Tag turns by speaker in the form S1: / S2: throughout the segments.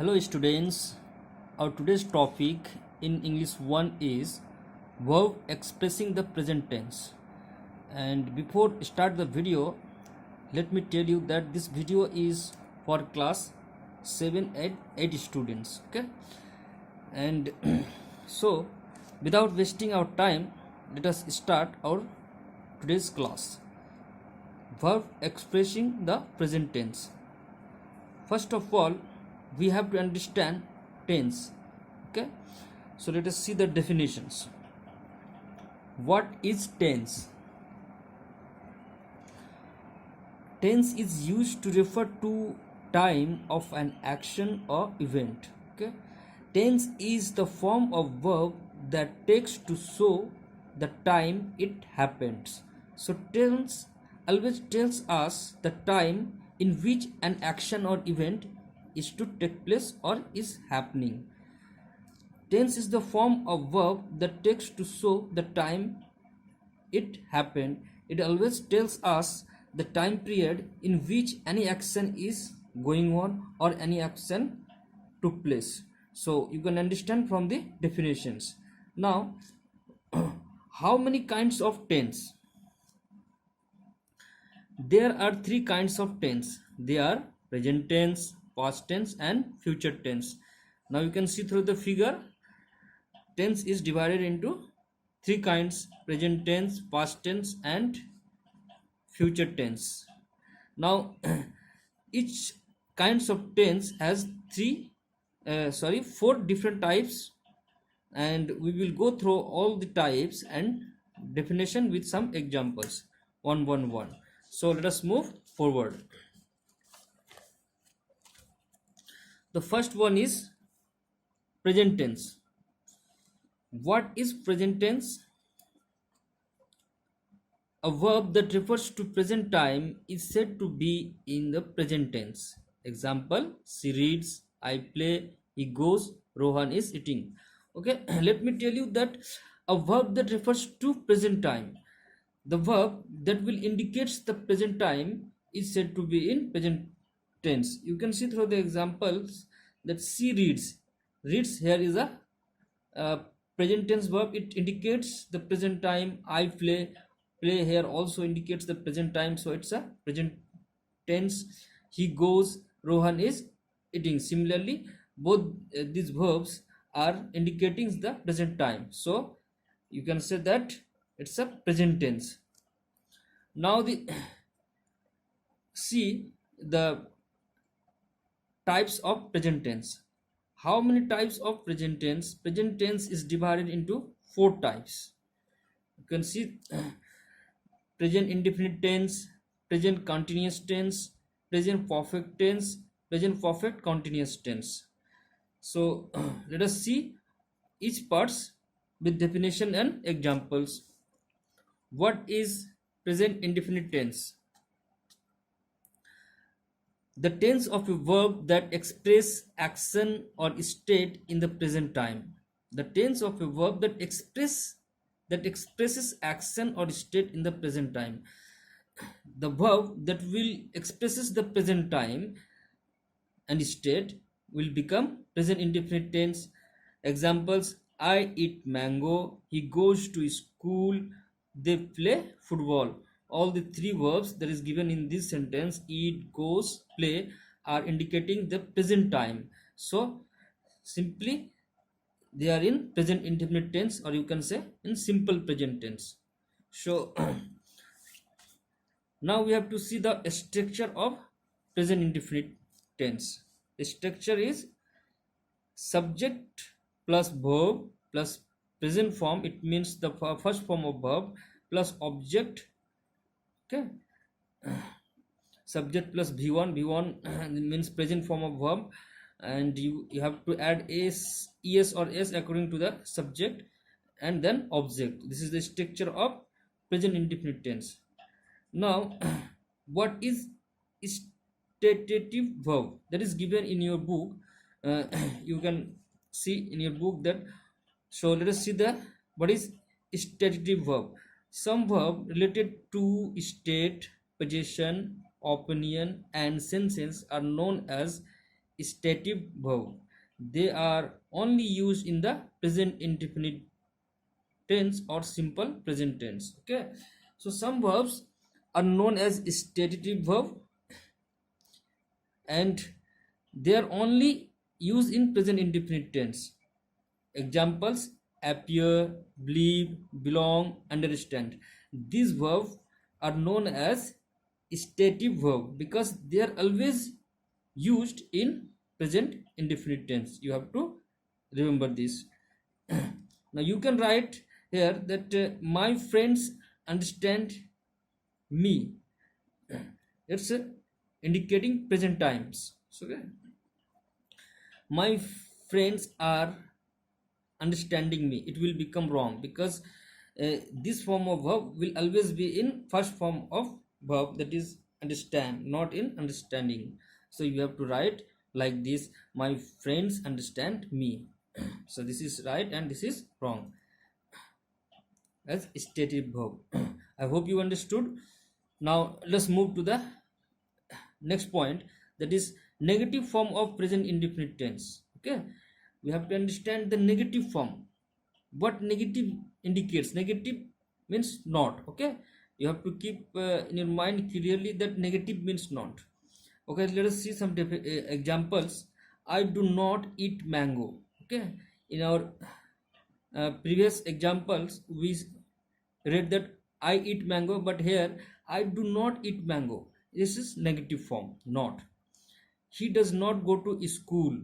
S1: Hello students, our today's topic in English 1 is verb expressing the present tense. And before start the video, let me tell you that this video is for class 7 and 8 students. Okay, and so without wasting our time, let us start our today's class. Verb expressing the present tense. First of all, we have to understand tense. Okay, so let us see the definitions. What is tense? Tense is used to refer to time of an action or event. Okay, tense is the form of verb that takes to show the time it happens. So tense always tells us the time in which an action or event is to take place or is happening. Tense is the form of verb that takes to show the time it happened. It always tells us the time period in which any action is going on or any action took place. So you can understand from the definitions. Now, how many kinds of tense? There are three kinds of tense. They are present tense, past tense and future tense. Now you can see through the figure, tense is divided into three kinds: present tense, past tense and future tense. Now each kinds of tense has four different types, and we will go through all the types and definition with some examples one. So let us move forward. The first one is present tense. What is present tense? A verb that refers to present time is said to be in the present tense. Example: she reads, I play, he goes, Rohan is eating. Okay, let me tell you that a verb that refers to present time, the verb that will indicate the present time is said to be in present tense. You can see through the examples that she reads. Reads here is a present tense verb. It indicates the present time. I play. Play here also indicates the present time. So it's a present tense. He goes. Rohan is eating. Similarly, both these verbs are indicating the present time. So you can say that it's a present tense. Now see the types of present tense. How many types of present tense? Present tense is divided into four types. You can see present indefinite tense, present continuous tense, present perfect tense, present perfect continuous tense. So let us see each parts with definition and examples. What is present indefinite tense? The tense of a verb that express action or state in the present time. The tense of a verb that expresses action or state in the present time. The verb that will expresses the present time and state will become present indefinite tense. Examples: I eat mango, he goes to school, they play football. All the three verbs that is given in this sentence, eat, goes, play, are indicating the present time. So simply they are in present indefinite tense, or you can say in simple present tense. So now we have to see the structure of present indefinite tense. The structure is subject plus verb plus present form. It means the first form of verb plus object. Okay, subject plus v1 means present form of verb, and you have to add es or s according to the subject, and then object. This is the structure of present indefinite tense. Now what is stative verb? That is given in your book. You can see in your book that. So let us see the what is stative verb. Some verb related to state, possession, opinion and sentence are known as stative verb. They are only used in the present indefinite tense or simple present tense. Okay, so some verbs are known as stative verb, and they are only used in present indefinite tense. Examples: appear, believe, belong, understand. These verbs are known as stative verb because they are always used in present indefinite tense. You have to remember this. Now you can write here that my friends understand me. It's indicating present times. So okay, my friends are understanding me, it will become wrong because this form of verb will always be in first form of verb, that is understand, not in understanding. So you have to write like this: my friends understand me. So this is right and this is wrong as stative verb. I hope you understood. Now let's move to the next point, that is negative form of present indefinite tense. Okay, we have to understand the negative form. What negative indicates? Negative means not. Okay, you have to keep in your mind clearly that negative means not. Okay, let us see some examples. I do not eat mango. Okay, in our previous examples we read that I eat mango, but here I do not eat mango. This is negative form, not. He does not go to school.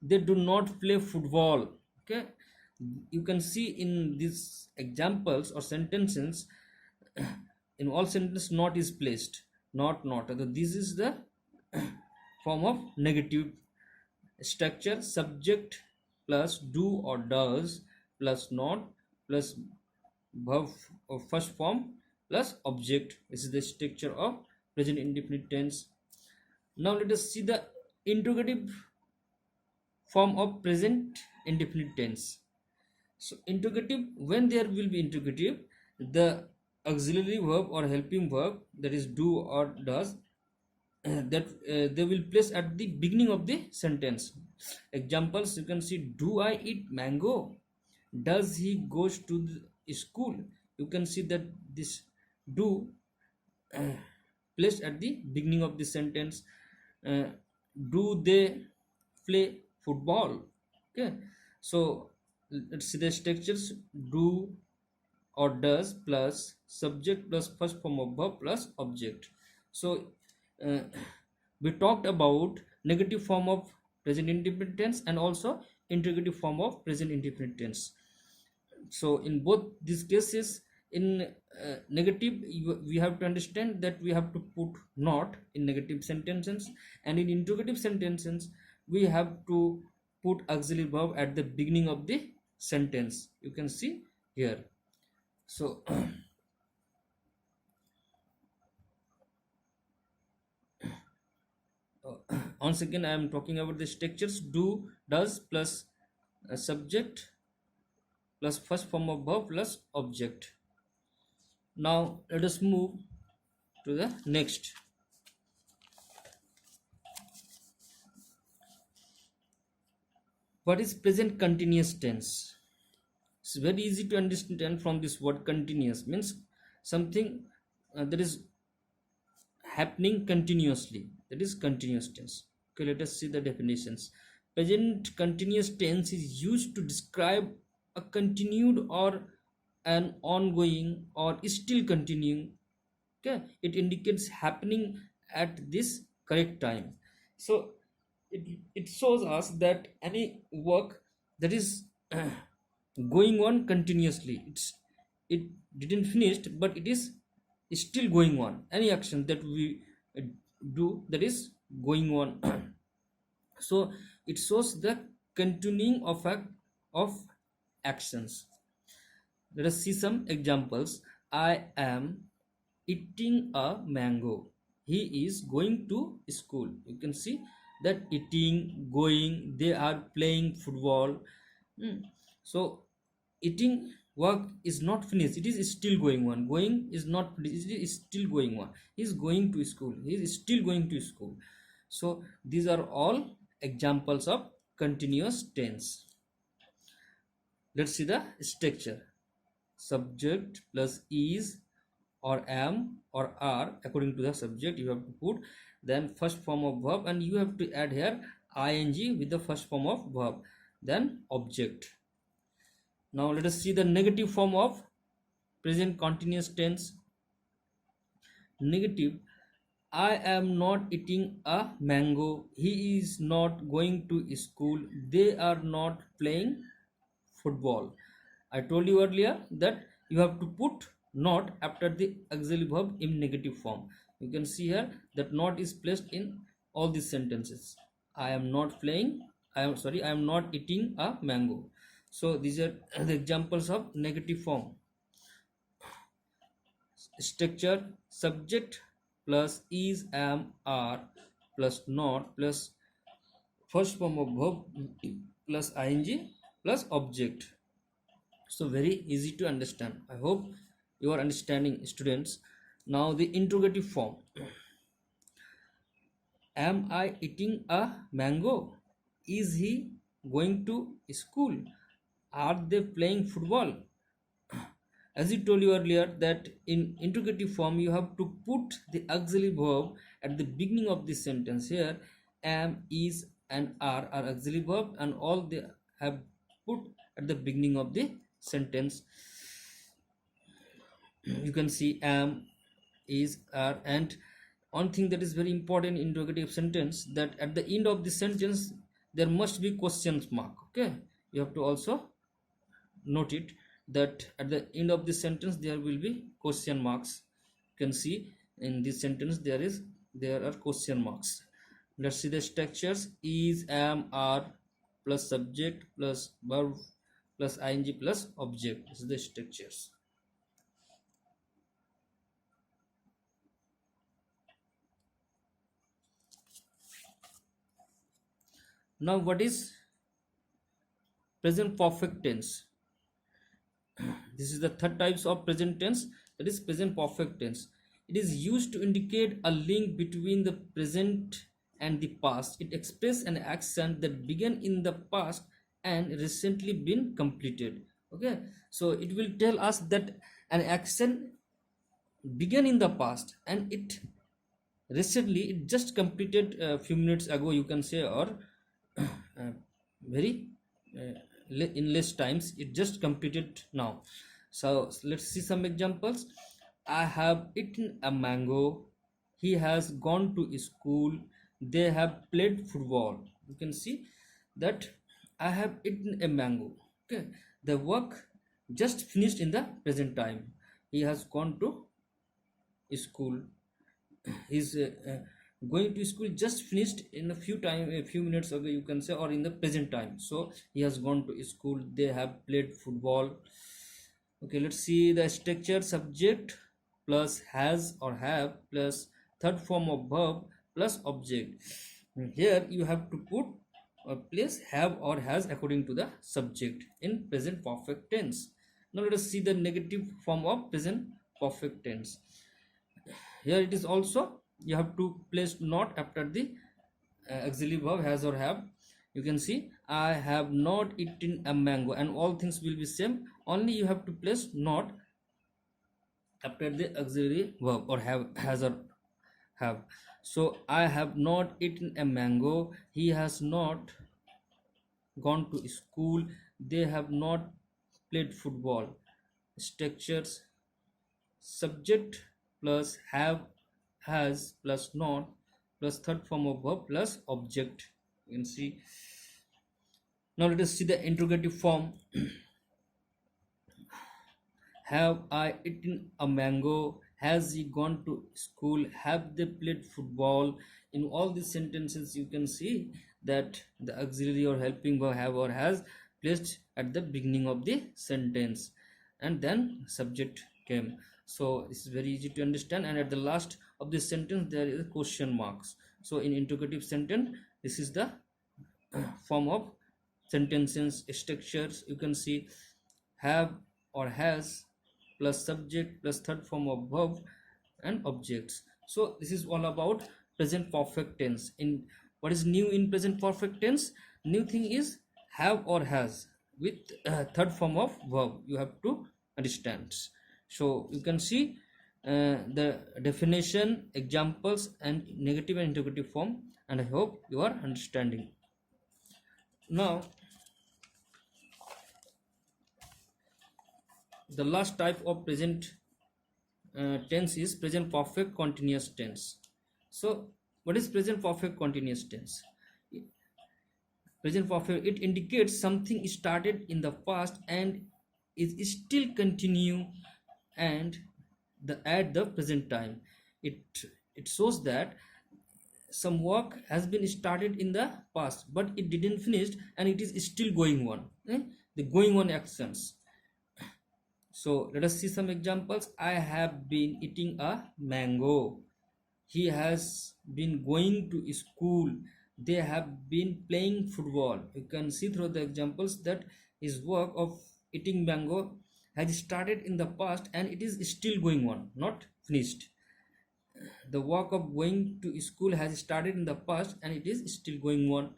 S1: They do not play football. Okay, you can see in these examples or sentences, in all sentences not is placed, not. So this is the form of negative structure: subject plus do or does plus not plus verb of first form plus object. This is the structure of present indefinite tense. Now let us see the interrogative form of present indefinite tense. So interrogative, when there will be interrogative, the auxiliary verb or helping verb, that is do or does, that they will place at the beginning of the sentence. Examples, you can see: do I eat mango? Does he goes to the school? You can see that this do placed at the beginning of the sentence. uh, do they play football? Okay, so let's see the structures: do or does plus subject plus first form of verb plus object. So uh, we talked about negative form of present indefinite tense and also interrogative form of present indefinite tense. So in both these cases, in negative, we have to understand that we have to put not in negative sentences, and in interrogative sentences we have to put auxiliary verb at the beginning of the sentence. You can see here. So once again I am talking about the structures: do, does plus subject plus first form of verb plus object. Now let us move to the next. What is present continuous tense? It's very easy to understand from this word. Continuous means something that is happening continuously, that is continuous tense. Okay, let us see the definitions. Present continuous tense is used to describe a continued or an ongoing or still continuing. Okay, it indicates happening at this correct time. So it shows us that any work that is going on continuously, it didn't finished but it is still going on. Any action that we uh, do, that is going on. So it shows the continuing of actions. Let us see some examples. I am eating a mango. He is going to school. You can see that eating, going, they are playing football. So eating work is not finished, it is still going on. Going is not finished, it is still going on. He is going to school, he is still going to school. So these are all examples of continuous tense. Let's see the structure. Subject plus is or am or are, according to the subject you have to put, then first form of verb, and you have to add here ing with the first form of verb, then object. Now let us see the negative form of present continuous tense. Negative: I am not eating a mango, he is not going to school, they are not playing football. I told you earlier that you have to put not after the auxiliary verb in negative form. You can see here that not is placed in all these sentences. I am not playing, I am not eating a mango. So these are the examples of negative form. Structure: subject plus is, am, are plus not plus first form of verb plus ing plus object. So very easy to understand. I hope you are understanding, students. Now the interrogative form. Am I eating a mango? Is he going to school? Are they playing football? As I told you earlier that in interrogative form you have to put the auxiliary verb at the beginning of the sentence. Here am, is and are auxiliary verb, and all they have put at the beginning of the sentence. You can see am, is, are, and one thing that is very important in interrogative sentence, that at the end of the sentence there must be question mark. Okay, you have to also note it, that at the end of the sentence there will be question marks. You can see in this sentence there are question marks. Let's see the structures. Is, am, are plus subject plus verb plus ing plus object. This is the structures. Now what is present perfect tense? This is the third types of present tense, that is present perfect tense. It is used to indicate a link between the present and the past. It expresses an action that began in the past and recently been completed. Okay, so it will tell us that an action began in the past and it recently, it just completed a few minutes ago, you can say, or very uh, in less times, it just completed now. So let's see some examples. I have eaten a mango, he has gone to school, they have played football. You can see that I have eaten a mango. Okay, the work just finished in the present time. He has gone to school, he's going to school just finished in a few minutes ago, you can say, or in the present time. So he has gone to school, they have played football. Okay, let's see the structure. Subject plus has or have plus third form of verb plus object. Here you have to put or place have or has according to the subject in present perfect tense. Now let us see the negative form of present perfect tense. Here it is also, you have to place not after the auxiliary verb has or have. You can see I have not eaten a mango, and all things will be same, only you have to place not after the auxiliary verb or have, has or have. So I have not eaten a mango, he has not gone to school, they have not played football. Structures: subject plus have, has plus not plus third form of verb plus object. You can see. Now let us see the interrogative form. Have I eaten a mango? Has he gone to school? Have they played football? In all these sentences, you can see that the auxiliary or helping verb have or has placed at the beginning of the sentence, and then subject came. So this is very easy to understand. And at the last of this sentence, there is a question marks. So in interrogative sentence, this is the form of sentences structures. You can see have or has plus subject plus third form of verb and objects. So this is all about present perfect tense. In what is new in present perfect tense? New thing is have or has with third form of verb. You have to understand. So you can see the definition, examples, and negative and interrogative form, and I hope you are understanding. Now the last type of present tense is present perfect continuous tense. So what is present perfect continuous tense? Present perfect, it indicates something started in the past and is still continue and at the present time. It shows that some work has been started in the past but it didn't finish and it is still going on. The going on actions. So let us see some examples. I have been eating a mango. He has been going to school. They have been playing football. You can see through the examples that his work of eating mango has started in the past and it is still going on, not finished. The work of going to school has started in the past and it is still going on.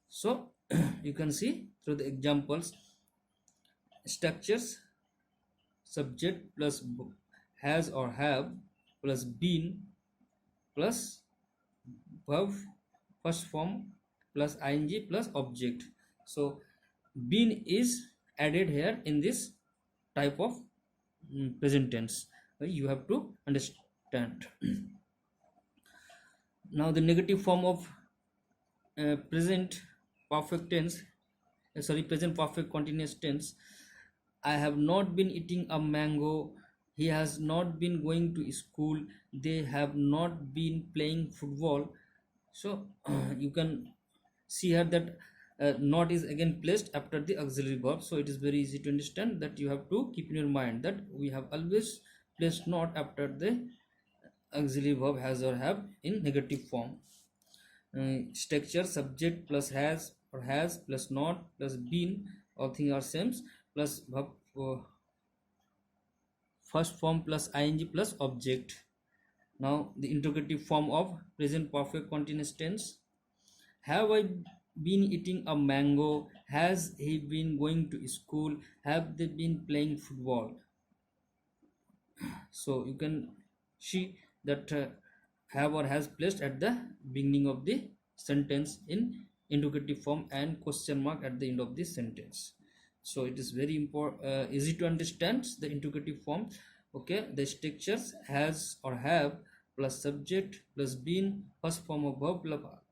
S1: So you can see through the examples, structures, subject plus has or have plus been plus verb first form plus ing plus object. So been is added here in this type of present tense. You have to understand. Now the negative form of present perfect tense, present perfect continuous tense. I have not been eating a mango. He has not been going to school. They have not been playing football. So you can see here that not is again placed after the auxiliary verb. So it is very easy to understand that you have to keep in your mind that we have always placed not after the auxiliary verb has or have in negative form. Structure, subject plus has or has plus not plus been, all things are same, plus verb first form plus ing plus object. Now the interrogative form of present perfect continuous tense. Have I been eating a mango? Has he been going to school? Have they been playing football? So you can see that have or has placed at the beginning of the sentence in interrogative form and question mark at the end of the sentence. So it is very important, easy to understand the interrogative form. Okay, the structures has or have plus subject plus been first form of verb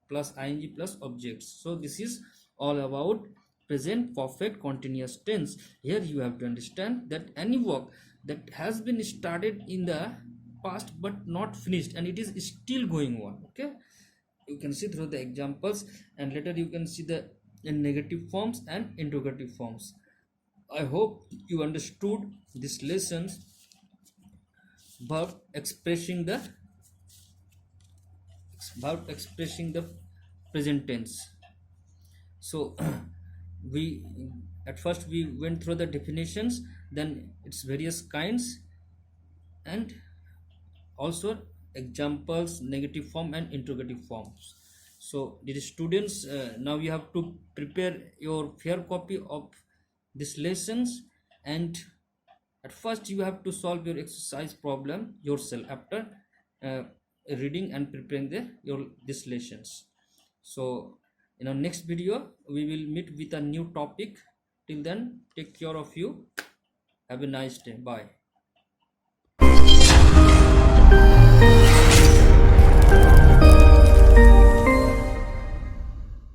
S1: plus ing plus objects. So this is all about present perfect continuous tense. Here you have to understand that any work that has been started in the past but not finished and it is still going on. Okay, you can see through the examples and later you can see the negative forms and interrogative forms. I hope you understood this lessons verb expressing the present tense. So we at first we went through the definitions, then its various kinds, and also examples, negative form and interrogative forms. So dear students, now you have to prepare your fair copy of these lessons, and at first you have to solve your exercise problem yourself after reading and preparing your these lessons. So in our next video we will meet with a new topic. Till then, take care of you. Have a nice day. Bye.